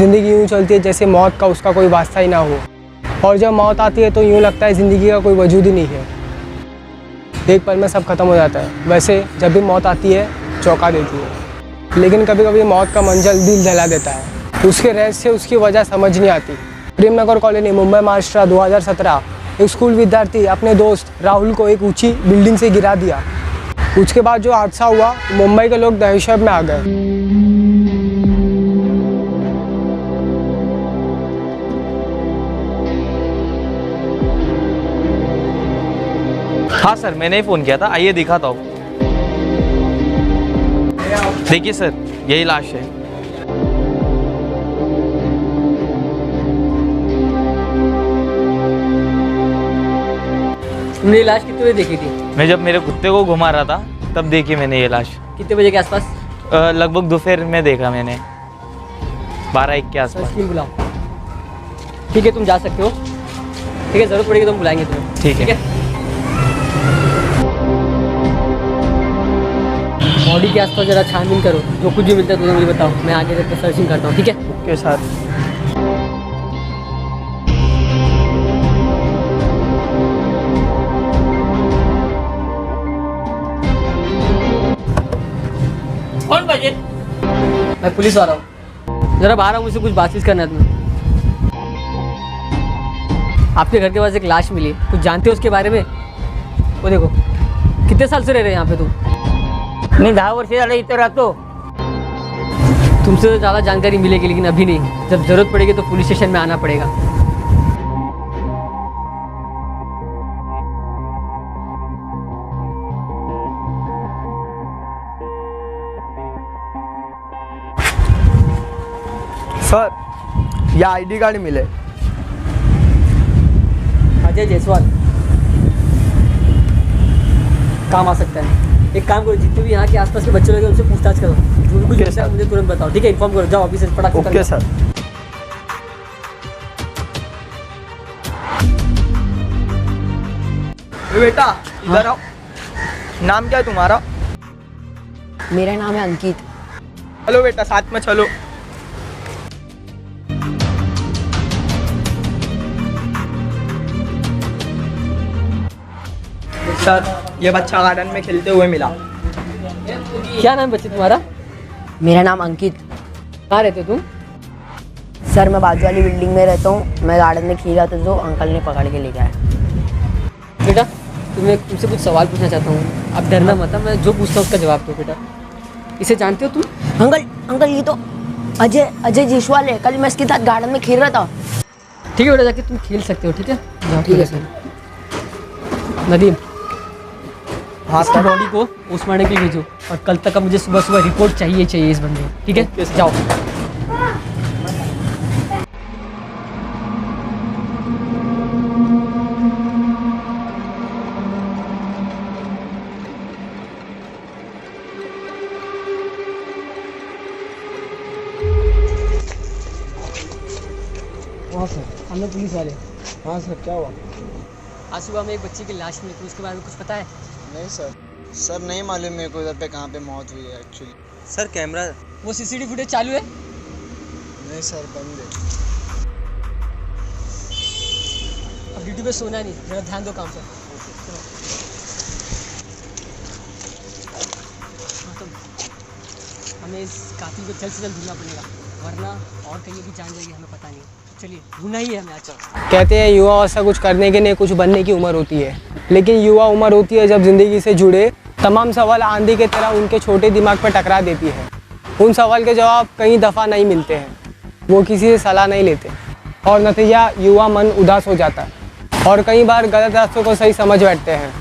ज़िंदगी यूँ चलती है जैसे मौत का उसका कोई वास्ता ही ना हो, और जब मौत आती है तो यूँ लगता है ज़िंदगी का कोई वजूद ही नहीं है। एक पल में सब खत्म हो जाता है। वैसे जब भी मौत आती है चौंका देती है, लेकिन कभी कभी मौत का मंजर दिल जला देता है। उसके रहस्य, उसकी वजह समझ नहीं आती। प्रेमनगर कॉलोनी, मुंबई, महाराष्ट्र, 2017। एक स्कूल विद्यार्थी अपने दोस्त राहुल को एक ऊंची बिल्डिंग से गिरा दिया। उसके बाद जो हादसा हुआ, मुंबई के लोग दहशत में आ गए। हाँ सर, मैंने ही फ़ोन किया था, आइए दिखाता हूँ। देखिए सर, यही लाश है। तुमने ये लाश कितने बजे देखी थी? मैं जब मेरे कुत्ते को घुमा रहा था तब देखी मैंने ये लाश। कितने बजे के आसपास? लगभग दोपहर में देखा मैंने, 12-1 के आसपास। टीम बुलाओ। ठीक है, तुम जा सकते हो। ठीक है, ज़रूरत पड़ेगी तो हम बुलाएंगे तुम्हें। ठीक है। बॉडी के आसपास ज़रा छानबीन करो, जो कुछ भी मिलता है तुम्हें मुझे बताओ, मैं आगे तक सर्चिंग करता हूँ। ठीक है? Okay sir. कौन बजे? मैं पुलिस वाला हूँ, ज़रा बाहर आओ, मुझसे कुछ बातचीत करना है तुम्हें। आपके घर के पास एक लाश मिली, कुछ जानते हो उसके बारे में? वो देखो, कितने साल से रह रहे हैं यहाँ पे तुम? मी 10 वर्ष झालं इथं राहतो। तुमसे तो ज़्यादा जानकारी मिलेगी, लेकिन अभी नहीं। जब ज़रूरत पड़ेगी तो पुलिस स्टेशन में आना पड़ेगा। सर, ये आईडी कार्ड मिले। अजय जायसवाल काम आ सकता है। एक काम करो, जितने भी यहाँ के आसपास के बच्चे लोग हैं उनसे पूछताछ करो, जो भी कुछ होता है मुझे तुरंत बताओ। ठीक है? इन्फॉर्म करो, जाओ ऑफिस से फटाक से। Okay sir. बेटा इधर आओ। नाम क्या है तुम्हारा? मेरा नाम है अंकित। चलो बेटा, साथ में चलो। सर, ये बच्चा गार्डन में खेलते हुए मिला। क्या नाम बच्चे तुम्हारा? मेरा नाम अंकित। कहाँ रहते हो तुम? सर, मैं बाजू वाली बिल्डिंग में रहता हूँ। मैं गार्डन में खेल रहा था तो अंकल ने पकड़ के ले गया। बेटा, तुमसे कुछ सवाल पूछना चाहता हूँ, आप डरना मत। मैं जो पूछता हूँ उसका जवाब दो। बेटा, इसे जानते हो तुम? अंकल ये तो अजय जायसवाल है। कल मैं इसके साथ गार्डन में खेल रहा था। ठीक है बेटा, जाके तुम खेल सकते हो। ठीक है? ठीक है सर। नदीम, हाँ इसकी बॉडी को पोस्टमार्टम के लिए भेजो, और कल तक का मुझे सुबह सुबह रिपोर्ट चाहिए इस बंदे की। ठीक है? जाओ। हाँ सर, हम लोग पुलिस वाले। हाँ सर, क्या हुआ? आज सुबह में एक बच्चे की लाश मिली थी, उसके बारे में कुछ पता है? नहीं सर नहीं मालूम मेरे को इधर पे कहाँ पे मौत हुई है एक्चुअली। सर कैमरा, वो सीसीटीवी फुटेज चालू है? नहीं सर, बंद है। अब ड्यूटी पे सोना नहीं, जरा ध्यान दो काम से। हाँ, तो हमें इस कातिल को जल्द से जल्द ढूंढना पड़ेगा, वरना और कहीं भी जान जाएगी, हमें पता नहीं। चलिए, ढूंढना ही है हमें आज। कहते हैं युवा अवस्था कुछ करने के लिए कुछ बनने की उम्र होती है, लेकिन युवा उम्र होती है जब ज़िंदगी से जुड़े तमाम सवाल आंधी की तरह उनके छोटे दिमाग पर टकरा देती है। उन सवाल के जवाब कई दफ़ा नहीं मिलते हैं, वो किसी से सलाह नहीं लेते, और नतीजा युवा मन उदास हो जाता है और कई बार गलत रास्तों को सही समझ बैठते हैं।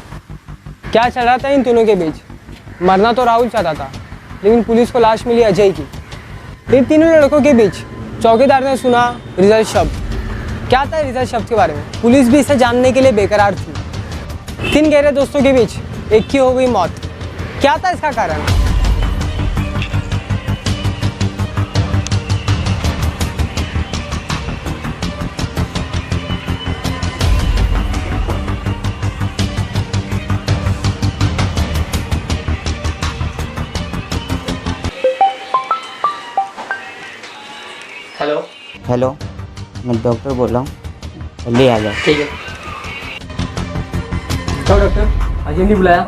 क्या चल रहा था इन तीनों के बीच? मरना तो राहुल चाहता था, लेकिन पुलिस को लाश मिली अजय की। इन तीनों लड़कों के बीच चौकीदार ने सुना रिजल्ट शब्द। क्या था रिजल्ट शब्द के बारे में? पुलिस भी इसे जानने के लिए बेकरार थी। 3 गहरे दोस्तों के बीच एक की हो गई मौत। क्या था इसका कारण? हेलो। हेलो, मैं डॉक्टर बोल रहा हूँ, जल्दी आ जाओ। ठीक है। तो डॉक्टर अजय नहीं बुलाया?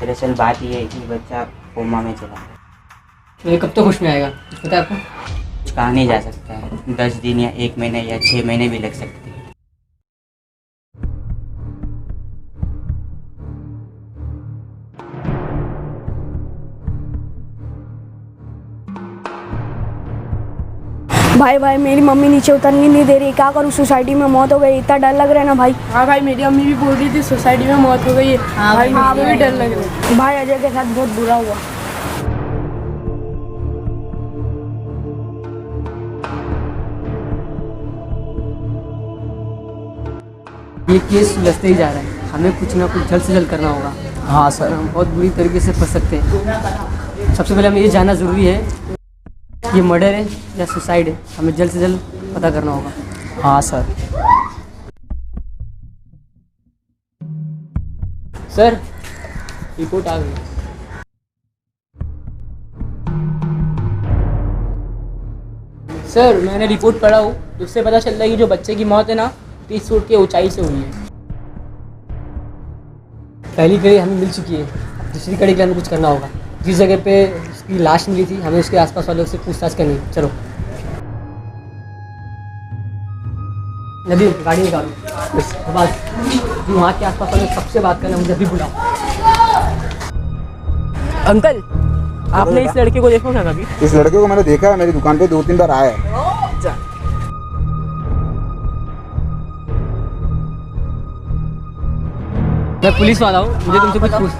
दरअसल बात ये है कि बच्चा कोमा में चला है। तो ये कब तक होश में आएगा, कुछ पता है आपको? कुछ कहा नहीं जा सकता है, 10 दिन या 1 महीने या 6 महीने भी लग सकते हैं। भाई भाई मेरी मम्मी नीचे उतरनी नहीं दे रही, क्या करूँ? सोसाइटी में मौत हो गई, इतना डर लग रहा है ना भाई। हाँ भाई, मेरी अम्मी भी बोल रही थी सोसाइटी में मौत हो गई है। हाँ भाई मुझे भी डर लग रहा है। भाई अजय के साथ बहुत बुरा हुआ। ये केस सुलझते ही जा रहा है, हमें कुछ ना कुछ जल्द से जल्द करना होगा। हाँ सर। हम बहुत बुरी तरीके से फंस सकते हैं। सबसे पहले हमें ये जानना ज़रूरी है ये मर्डर है या सुसाइड है, हमें जल्द से जल्द पता करना होगा। हाँ सर। सर रिपोर्ट आ गई। सर मैंने रिपोर्ट पढ़ा हूँ, उससे पता चल रहा है कि जो बच्चे की मौत है ना 30 फुट की ऊंचाई से हुई है। पहली कड़ी हमें मिल चुकी है, दूसरी कड़ी के लिए हमें कुछ करना होगा। जिस जगह पे उसकी लाश मिली थी हमें उसके आसपास वालों से पूछताछ करनी है। चलो नदी गाड़ी निकालो, बस वहाँ के आसपास वाले सबसे बात करना, मुझे अभी बुलाओ। अंकल, आपने इस लड़के को देखा क्या कभी? इस लड़के को मैंने देखा है, मेरी दुकान पे 2-3 बार आया है। मैं पुलिस वाला हूँ, मुझे तुमसे कुछ पूछ।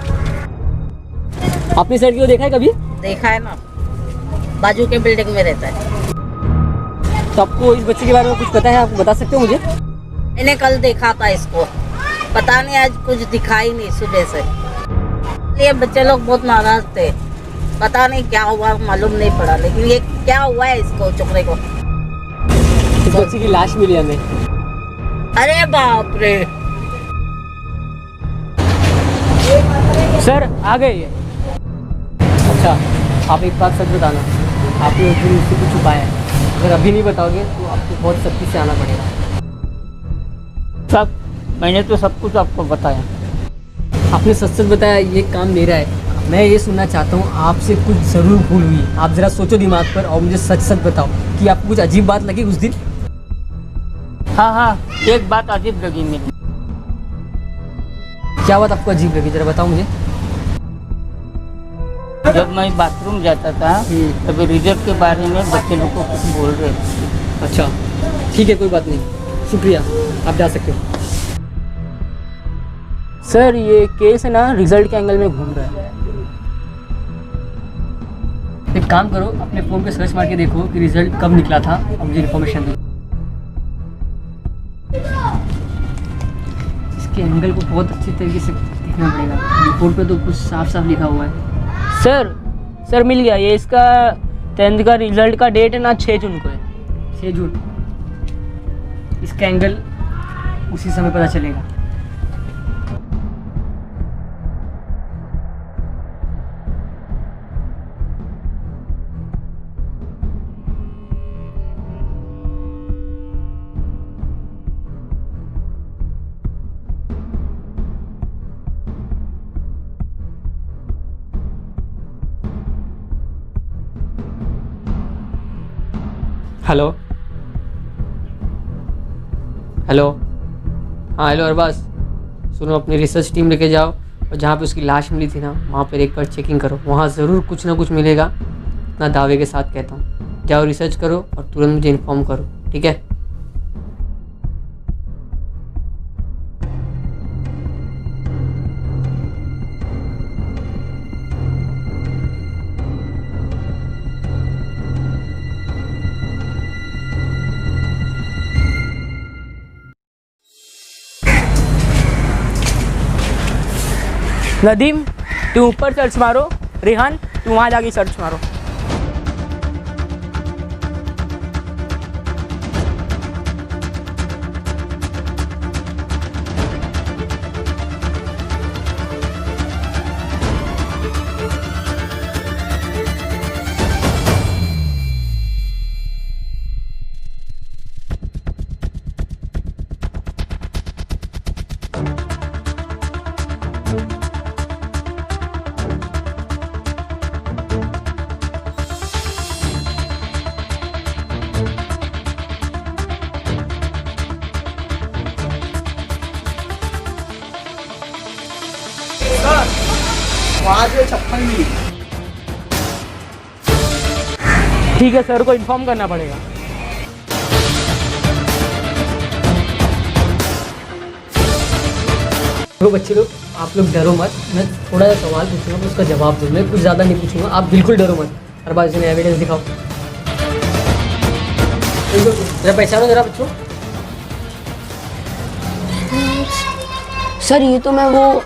आपने इस लड़के को देखा है कभी? देखा है ना, बाजू के बिल्डिंग में रहता है। तो आपको इस बच्चे के बारे में कुछ पता है, आप बता सकते हो मुझे? मैंने कल देखा था इसको, पता नहीं आज कुछ दिखाई नहीं सुबह से। ये बच्चे लोग बहुत नाराज थे, पता नहीं क्या हुआ, मालूम नहीं पड़ा, लेकिन ये क्या हुआ है इसको चुकरे को। इस बच्चे की लाश मिली हमें। अरे बाप रे। सर आ गए ये। अच्छा आप एक बात सच बताना, आपने उस दिन मुझसे कुछ छुपाया है, अगर अभी नहीं बताओगे तो आपको बहुत सख्ती से आना पड़ेगा। सब मैंने तो सब कुछ आपको बताया। आपने सच सच बताया, ये काम मेरा है। मैं ये सुनना चाहता हूँ आपसे कुछ ज़रूर भूल हुई। आप ज़रा सोचो दिमाग पर और मुझे सच सच बताओ कि आपको कुछ अजीब बात लगी उस दिन। हाँ, एक बात अजीब लगी मुझे। क्या बात आपको अजीब लगी, ज़रा बताओ मुझे। जब मैं बाथरूम जाता था तब रिजल्ट के बारे में बच्चे लोग को कुछ बोल रहे थे। अच्छा ठीक है, कोई बात नहीं, शुक्रिया, आप जा सकते हो। सर ये केस है ना रिजल्ट के एंगल में घूम रहा है। एक काम करो, अपने फ़ोन पे सर्च मार के देखो कि रिजल्ट कब निकला था और मुझे इन्फॉर्मेशन दो। इसके एंगल को बहुत अच्छी तरीके से देखना पड़ेगा, रिपोर्ट पे तो कुछ साफ साफ लिखा हुआ है। सर मिल गया, ये इसका 10th का रिजल्ट का डेट है ना 6 जून को है। 6 जून। इसका एंगल उसी समय पता चलेगा। हेलो हाँ हेलो अरबाज, सुनो अपनी रिसर्च टीम लेके जाओ और जहाँ पे उसकी लाश मिली थी ना वहाँ पर एक बार चेकिंग करो, वहाँ ज़रूर कुछ ना कुछ मिलेगा, ना दावे के साथ कहता हूँ। जाओ रिसर्च करो और तुरंत मुझे इन्फॉर्म करो, ठीक है? नदीम तुम ऊपर सर्च मारो, रिहान तुम वहाँ जाके सर्च मारो। ठीक है सर को इन्फॉर्म करना पड़ेगा। तो बच्चे लोग, आप लोग डरो मत। मैं थोड़ा सा सवाल पूछूंगा, उसका जवाब दो। मैं कुछ ज़्यादा नहीं पूछूंगा, आप बिल्कुल डरो मत। हर बार इसने एविडेंस दिखाओ। जरा पहचानो जरा बच्चों। सर ये तो मैं वो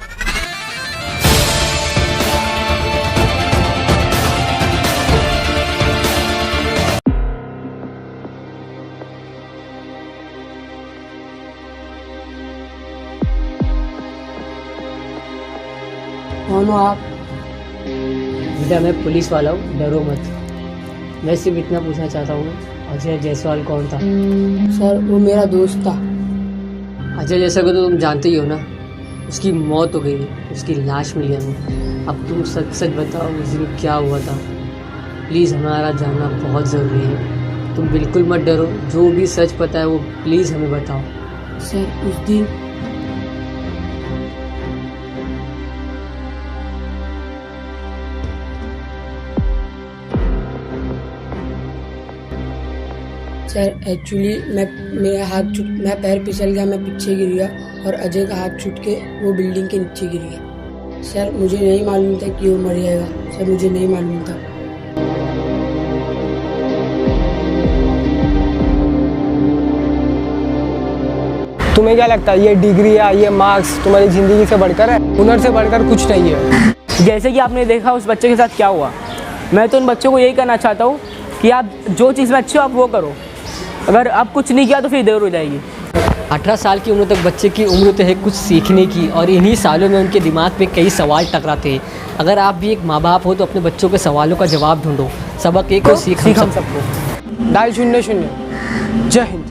कौन हो आप? बेटा मैं पुलिस वाला हूँ, डरो मत। मैं सिर्फ इतना पूछना चाहता हूँ, अजय जायसवाल कौन था? सर वो मेरा दोस्त था। अजय जायसवाल को तो तुम जानते ही हो ना, उसकी मौत हो गई, उसकी लाश मिली हमें। अब तुम सच सच बताओ उस दिन क्या हुआ था। प्लीज़ हमारा जानना बहुत ज़रूरी है। तुम बिल्कुल मत डरो, जो भी सच पता है वो प्लीज़ हमें बताओ। सर उस दिन सर एक्चुअली मैं पैर फिसल गया, मैं पीछे गिर गया और अजय का हाथ छूट के वो बिल्डिंग के नीचे गिर गया। सर मुझे नहीं मालूम था कि वो मर जाएगा। सर मुझे नहीं मालूम था। तुम्हें क्या लगता है ये डिग्री या ये मार्क्स तुम्हारी ज़िंदगी से बढ़कर है? हुनर से बढ़कर कुछ नहीं है। जैसे कि आपने देखा उस बच्चे के साथ क्या हुआ, मैं तो उन बच्चों को यही कहना चाहता हूँ कि आप जो चीज़ में अच्छे हो आप वो करो। अगर आप कुछ नहीं किया तो फिर देर हो जाएगी। 18 साल की उम्र तक बच्चे की उम्र तो है कुछ सीखने की, और इन्हीं सालों में उनके दिमाग में कई सवाल टकराते हैं। अगर आप भी एक माँ बाप हो तो अपने बच्चों के सवालों का जवाब ढूंढो। सबक एक और सीख हम सबको। 2.0 जय हिंद।